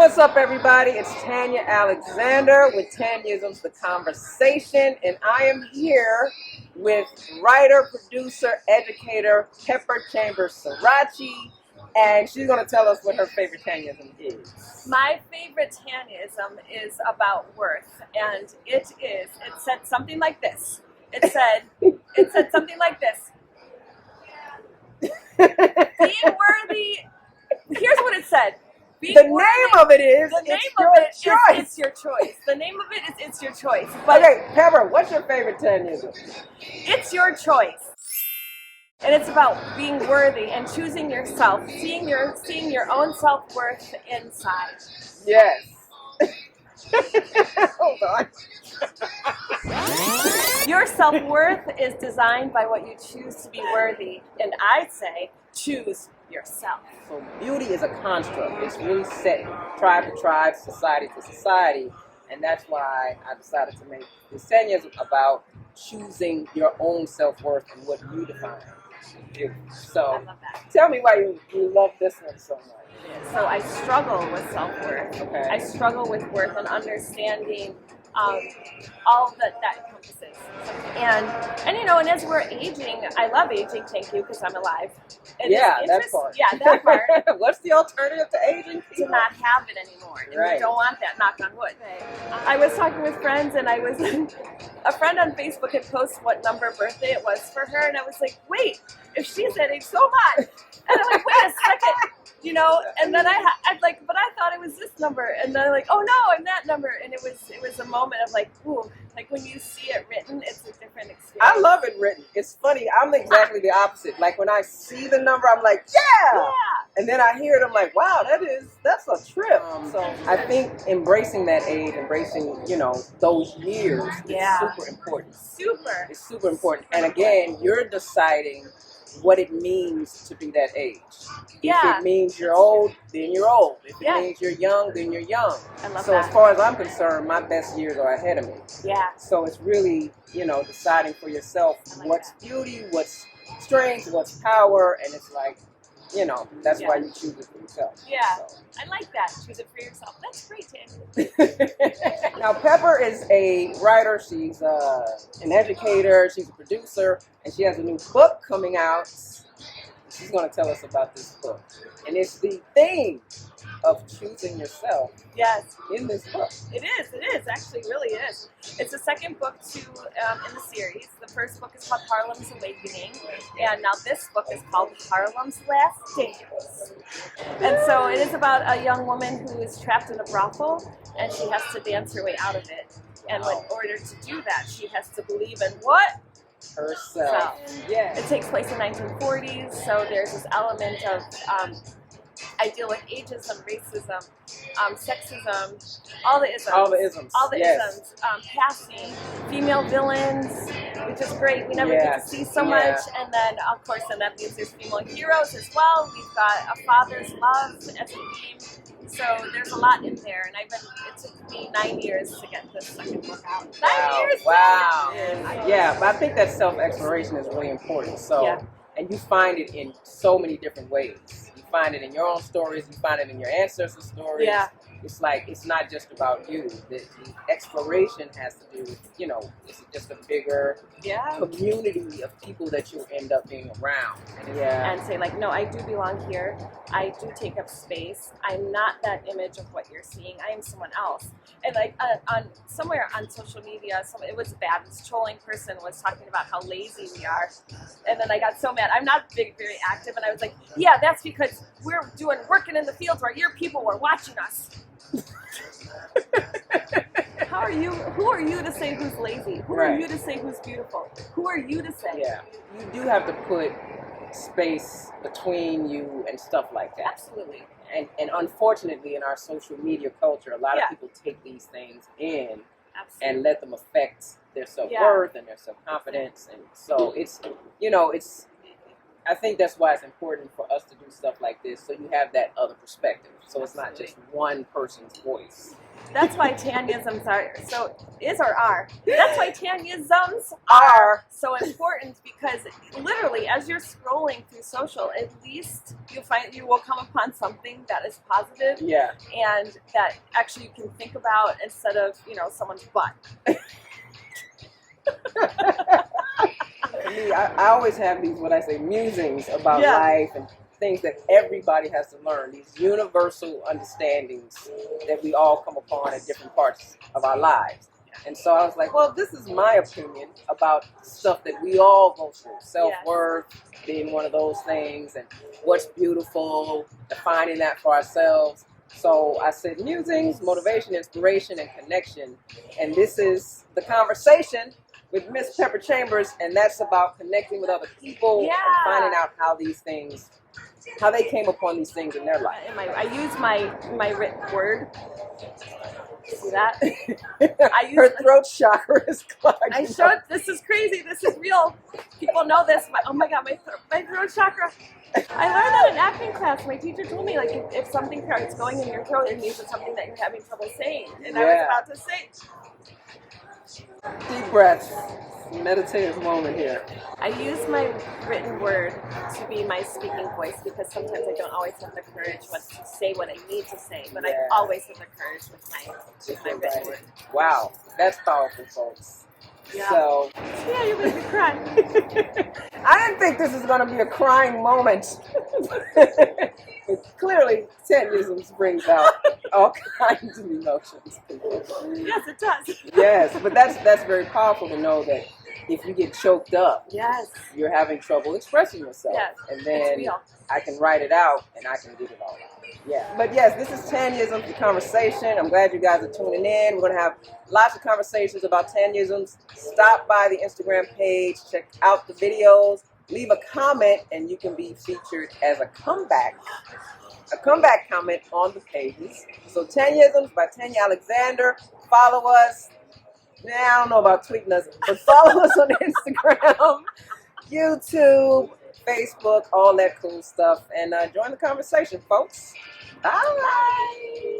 What's up, everybody? It's Tanya Alexander with Tanyisms, the conversation, and I am here with writer, producer, educator Peppur Chambers-Soraci, and she's going to tell us what her favorite Tanyism is. My favorite Tanyism is about worth, and it said something like this. It said something like this. Being worthy. Here's what it said. The name of it is It's Your Choice. It's Your Choice. The name of it is It's Your Choice. But okay, Peppur, what's your favorite Tanyism? It's your choice. And it's about being worthy and choosing yourself, seeing your own self-worth inside. Yes. Hold on. Your self-worth is designed by what you choose to be worthy. And I'd say, choose yourself. So beauty is a construct. It's really set tribe to tribe, society to society. And that's why I decided to make this Tanyism about choosing your own self-worth and what you define beauty. So I love that. Tell me why you love this one so much. So I struggle with self-worth. Okay. I struggle with worth and understanding all that encompasses. And you know, and as we're aging, I love aging, thank you, because I'm alive. Yeah, that part. Yeah, that part. What's the alternative to aging? To not have it anymore. And Right. we don't want that, knock on wood. I was talking with friends, and a friend on Facebook had posted what number birthday it was for her, and I was like, wait, if she's that age, so am I. And I'm like, wait a second. You know, and then I'd like, but I thought it was this number, and then I'm like, oh no, I'm that number, and it was a moment of like, ooh, like when you see it written, it's a different experience. I love it written. It's funny. I'm exactly the opposite. Like when I see the number, I'm like, yeah. And then I hear it, I'm like, wow, that's a trip. So I think embracing that age, embracing, you know, those years is super important. It's super important. And again, you're deciding what it means to be that age. If it means you're old, then you're old. If it means you're young, then you're young. I love so that. As far as I'm concerned, my best years are ahead of me. Yeah. So it's really, you know, deciding for yourself what's beauty, what's strength, what's power, and it's like, you know, that's why you choose it for yourself. Yeah. So. I like that. Choose it for yourself. That's great, Tanya. Now, Peppur is a writer. She's an educator. She's a producer. And she has a new book coming out. She's going to tell us about this book. And it's the theme of choosing yourself. Yes. In this book. It is. Actually, really is. It's the second book in the series. The first book is called Harlem's Awakening. And now this book is called Harlem's Last Dance. And so it is about a young woman who is trapped in a brothel, and she has to dance her way out of it. And in order to do that, she has to believe in what? Herself. Yeah. It takes place in 1940s, so there's this element of I deal with ageism, racism, sexism, all the isms. Passing, female villains, which is great. We never get to see so much. And then, of course, and that means there's female heroes as well. We've got a father's love as a theme. So there's a lot in there. And it took me 9 years to get this second book out. 9 years! Wow. Yeah, but I think that self-exploration is really important. So, and you find it in so many different ways. You find it in your own stories. You find it in your ancestors' stories. Yeah. It's like, it's not just about you. The exploration has to do with, you know, it's just a bigger community of people that you end up being around. And say like, no, I do belong here. I do take up space. I'm not that image of what you're seeing. I am someone else. And like somewhere on social media, it was bad. This trolling person was talking about how lazy we are. And then I got so mad. I'm not very active. And I was like, yeah, that's because we're working in the fields where your people were watching us. Who are you to say who's lazy? Who are you to say who's beautiful? Who are you to say? Yeah, you do have to put space between you and stuff like that. Absolutely. And unfortunately, in our social media culture, a lot of people take these things in and let them affect their self-worth and their self-confidence. And so it's, you know, I think that's why it's important for us to do stuff like this, so you have that other perspective. So it's not just one person's voice. That's why Tanyisms are That's why Tanyisms are so important, because literally, as you're scrolling through social, at least you will come upon something that is positive, and that actually you can think about instead of someone's butt. For me, I always have these, what I say, musings about life and things that everybody has to learn, these universal understandings that we all come upon at different parts of our lives. And so I was like, well, this is my opinion about stuff that we all go through. Self-worth being one of those things, and what's beautiful, defining that for ourselves. So I said musings, motivation, inspiration, and connection. And this is the conversation with Miss Peppur Chambers, and that's about connecting with other people and finding out how they came upon these things in their life. I use my written word. See that? Her throat chakra is clogged. This is crazy. This is real. People know this. Oh my God, my throat chakra. I learned that in acting class. My teacher told me, like, if something starts going in your throat, it means it's something that you're having trouble saying. And I was about to say. Deep breath. Meditative moment here. I use my written word to be my speaking voice, because sometimes I don't always have the courage to say what I need to say, but I always have the courage with my written word. Wow, that's powerful, folks. Yeah. So, you made me cry. I didn't think this was going to be a crying moment. But clearly, Tanyisms brings out all kinds of emotions. Yes, it does. Yes, but that's very powerful to know that if you get choked up, you're having trouble expressing yourself. Yes, and then I can write it out and I can get it all out. Yeah. But yes, this is Tanyisms, the conversation. I'm glad you guys are tuning in. We're going to have lots of conversations about Tanyisms. Stop by the Instagram page, check out the videos, leave a comment, and you can be featured as a comeback comment on the pages. So Tanyisms by Tanya Alexander. Follow us. Now, I don't know about tweeting us, but follow us on Instagram, YouTube, Facebook, all that cool stuff. And join the conversation, folks. Bye.